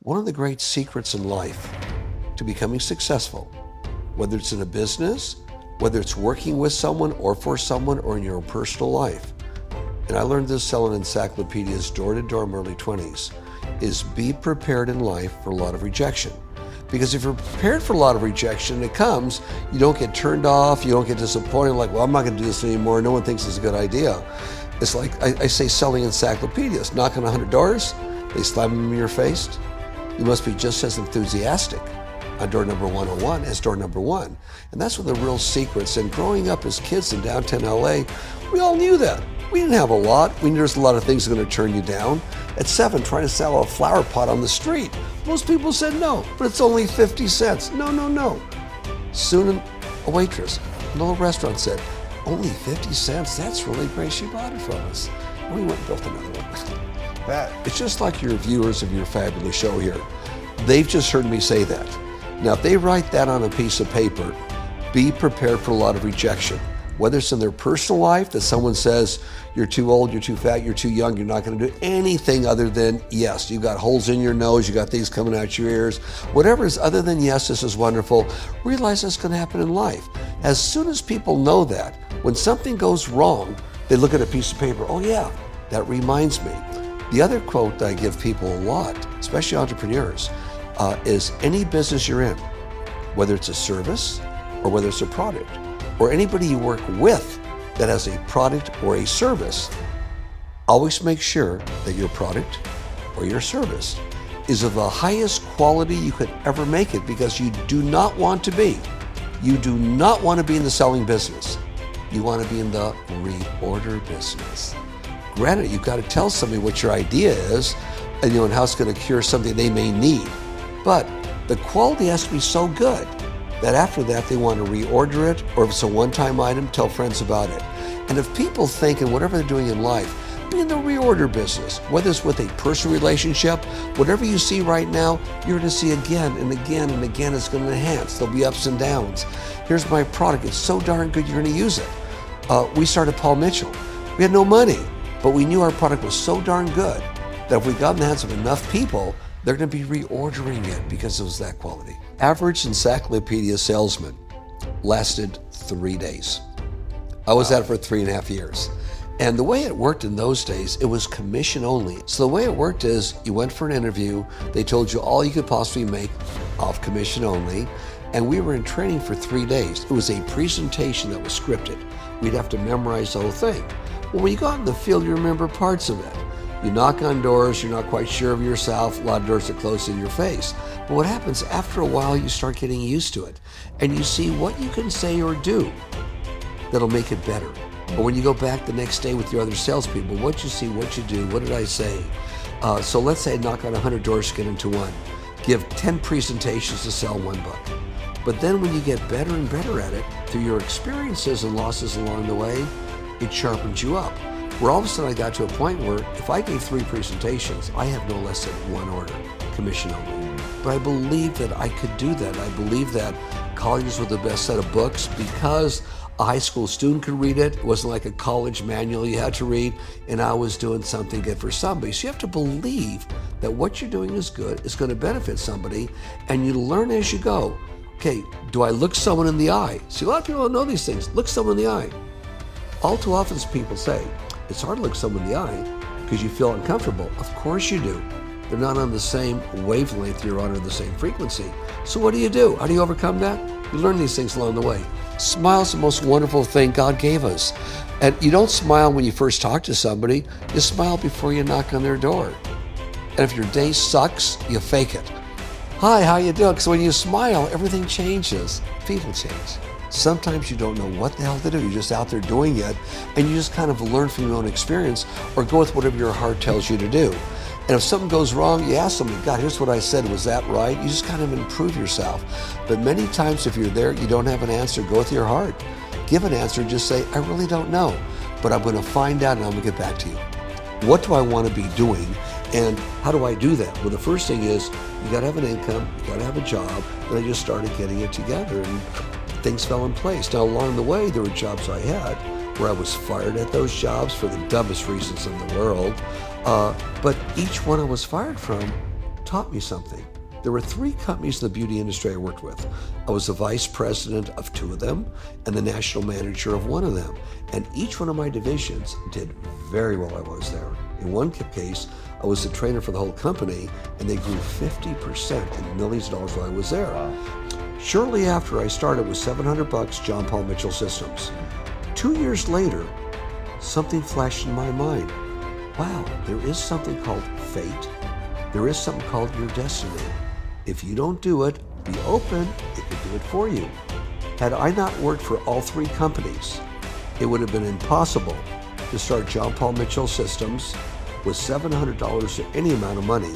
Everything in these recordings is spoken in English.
One of the great secrets in life to becoming successful, whether it's in a business, whether it's working with someone or for someone or in your personal life, and I learned this selling encyclopedias door to door in my early 20s, is be prepared in life for a lot of rejection. Because if you're prepared for a lot of rejection and it comes, you don't get turned off, you don't get disappointed, like, well, I'm not gonna do this anymore, no one thinks it's a good idea. It's like I say selling encyclopedias, knock on 100 doors, they slam them in your face. You must be just as enthusiastic on door number 101 as door number 1. And that's one of the real secrets. And growing up as kids in downtown LA, we all knew that. We didn't have a lot. We knew there's a lot of things that are going to turn you down. At 7, trying to sell a flower pot on the street, most people said no, but it's only 50 cents. No. Soon a waitress in a little restaurant said, only 50 cents? That's really great. She bought it from us. And we went and built another one. It's just like your viewers of your fabulous show here. They've just heard me say that. Now, if they write that on a piece of paper, be prepared for a lot of rejection. Whether it's in their personal life, that someone says, you're too old, you're too fat, you're too young, you're not gonna do anything other than yes. You got holes in your nose, you got things coming out your ears. Whatever is other than yes, this is wonderful, realize that's gonna happen in life. As soon as people know that, when something goes wrong, they look at a piece of paper, oh yeah, that reminds me. The other quote that I give people a lot, especially entrepreneurs, is any business you're in, whether it's a service or whether it's a product, or anybody you work with that has a product or a service, always make sure that your product or your service is of the highest quality you could ever make it, because you do not want to be in the selling business. You want to be in the reorder business. Granted, you've got to tell somebody what your idea is and how it's going to cure something they may need. But the quality has to be so good that after that they want to reorder it, or if it's a one-time item, tell friends about it. And if people think in whatever they're doing in life, be in the reorder business, whether it's with a personal relationship, whatever you see right now, you're going to see again and again and again. It's going to enhance. There'll be ups and downs. Here's my product. It's so darn good, you're going to use it. We started Paul Mitchell. We had no money, but we knew our product was so darn good that if we got in the hands of enough people, they're going to be reordering it because it was that quality. Average encyclopedia salesman lasted 3 days. I was at it for 3.5 years. And the way it worked in those days, it was commission only. So the way it worked is you went for an interview, they told you all you could possibly make off commission only, and we were in training for 3 days. It was a presentation that was scripted. We'd have to memorize the whole thing. Well, when you go out in the field, you remember parts of it. You knock on doors, you're not quite sure of yourself, a lot of doors are closed in your face. But what happens, after a while, you start getting used to it, and you see what you can say or do that'll make it better. But when you go back the next day with your other salespeople, what you see, what you do, what did I say? So let's say I knock on 100 doors to get into one. Give 10 presentations to sell one book. But then when you get better and better at it, through your experiences and losses along the way, it sharpens you up. Where all of a sudden I got to a point where if I gave 3 presentations, I have no less than 1 order, commission only. But I believe that I could do that. I believe that colleges were the best set of books because a high school student could read it. It wasn't like a college manual you had to read, and I was doing something good for somebody. So you have to believe that what you're doing is good, it's going to benefit somebody, and you learn as you go. Okay, do I look someone in the eye? See, a lot of people don't know these things. Look someone in the eye. All too often people say, it's hard to look someone in the eye because you feel uncomfortable. Of course you do. They're not on the same wavelength, you're on the same frequency. So what do? How do you overcome that? You learn these things along the way. Smile's the most wonderful thing God gave us. And you don't smile when you first talk to somebody, you smile before you knock on their door. And if your day sucks, you fake it. Hi, how you doing? Because when you smile, everything changes. People change. Sometimes you don't know what the hell to do. You're just out there doing it, and you just kind of learn from your own experience or go with whatever your heart tells you to do. And if something goes wrong, you ask somebody, God, here's what I said, was that right? You just kind of improve yourself. But many times if you're there, you don't have an answer, go with your heart. Give an answer, just say, I really don't know, but I'm going to find out and I'm going to get back to you. What do I want to be doing, and how do I do that? Well, the first thing is you got to have an income, you got to have a job, and I just started getting it together, and things fell in place. Now, along the way, there were jobs I had where I was fired at those jobs for the dumbest reasons in the world. But each one I was fired from taught me something. There were 3 companies in the beauty industry I worked with. I was the vice president of 2 of them and the national manager of 1 of them. And each one of my divisions did very well while I was there. In one case, I was the trainer for the whole company, and they grew 50% and millions of dollars while I was there. Wow. Shortly after I started with $700, John Paul Mitchell Systems. 2 years later, something flashed in my mind. Wow, there is something called fate. There is something called your destiny. If you don't do it, be open, it could do it for you. Had I not worked for all 3 companies, it would have been impossible to start John Paul Mitchell Systems with $700 or any amount of money.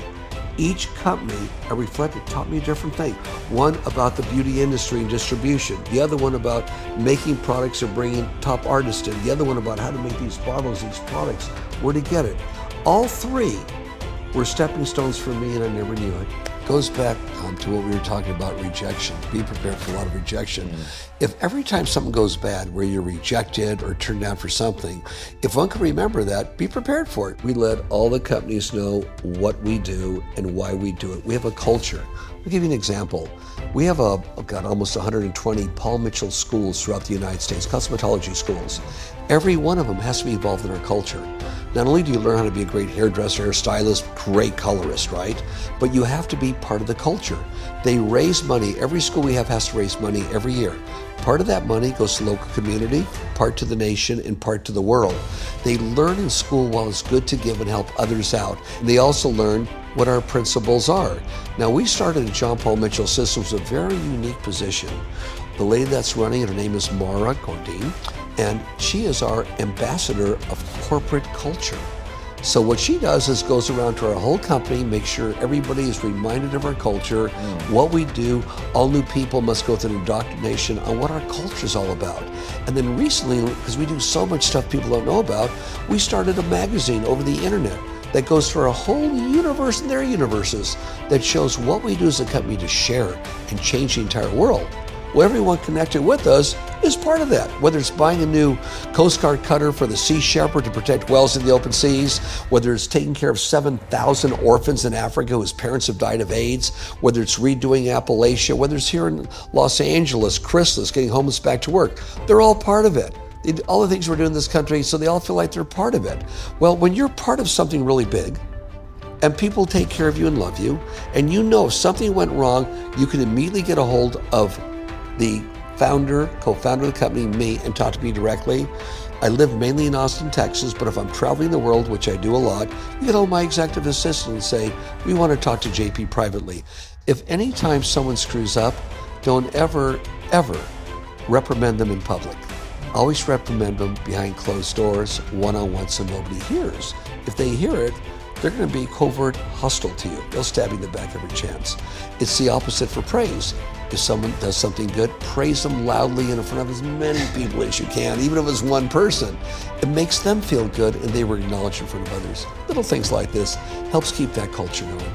Each company, I reflected, taught me a different thing. One about the beauty industry and distribution. The other one about making products or bringing top artists in. The other one about how to make these bottles, these products, where to get it. All 3 were stepping stones for me, and I never knew it. Goes back to what we were talking about, rejection. Be prepared for a lot of rejection. If every time something goes bad where you're rejected or turned down for something, if one can remember that, be prepared for it. We let all the companies know what we do and why we do it. We have a culture. I'll give you an example. We have almost 120 Paul Mitchell schools throughout the United States, cosmetology schools. Every one of them has to be involved in our culture. Not only do you learn how to be a great hairdresser, hairstylist, great colorist, right? But you have to be part of the culture. They raise money. Every school we have has to raise money every year. Part of that money goes to the local community, part to the nation, and part to the world. They learn in school while it's good to give and help others out. And they also learn what our principles are. Now, we started at John Paul Mitchell Systems with a very unique position. The lady that's running it, her name is Grant Cardone, and she is our ambassador of corporate culture. So what she does is goes around to our whole company, make sure everybody is reminded of our culture, what we do. All new people must go through an indoctrination on what our culture is all about. And then recently, because we do so much stuff people don't know about, we started a magazine over the internet that goes for a whole universe and their universes that shows what we do as a company to share and change the entire world. Well, everyone connected with us is part of that, whether it's buying a new Coast Guard cutter for the Sea Shepherd to protect whales in the open seas, whether it's taking care of 7,000 orphans in Africa whose parents have died of AIDS, whether it's redoing Appalachia, whether it's here in Los Angeles, Chrysalis, getting homeless back to work. They're all part of it. All the things we're doing in this country, so they all feel like they're part of it. Well, when you're part of something really big, and people take care of you and love you, and you know if something went wrong, you can immediately get a hold of the co-founder of the company, me, and talk to me directly. I live mainly in Austin, Texas, but if I'm traveling the world, which I do a lot, you get all my executive assistants and say, we want to talk to JP privately. If any time someone screws up, don't ever reprimand them in public. Always reprimand them behind closed doors, one-on-one, so nobody hears. If they hear it, they're going to be covert hostile to you. They'll stab you in the back every chance. It's the opposite for praise. If someone does something good, praise them loudly and in front of as many people as you can, even if it's one person. It makes them feel good and they were acknowledged in front of others. Little things like this helps keep that culture going.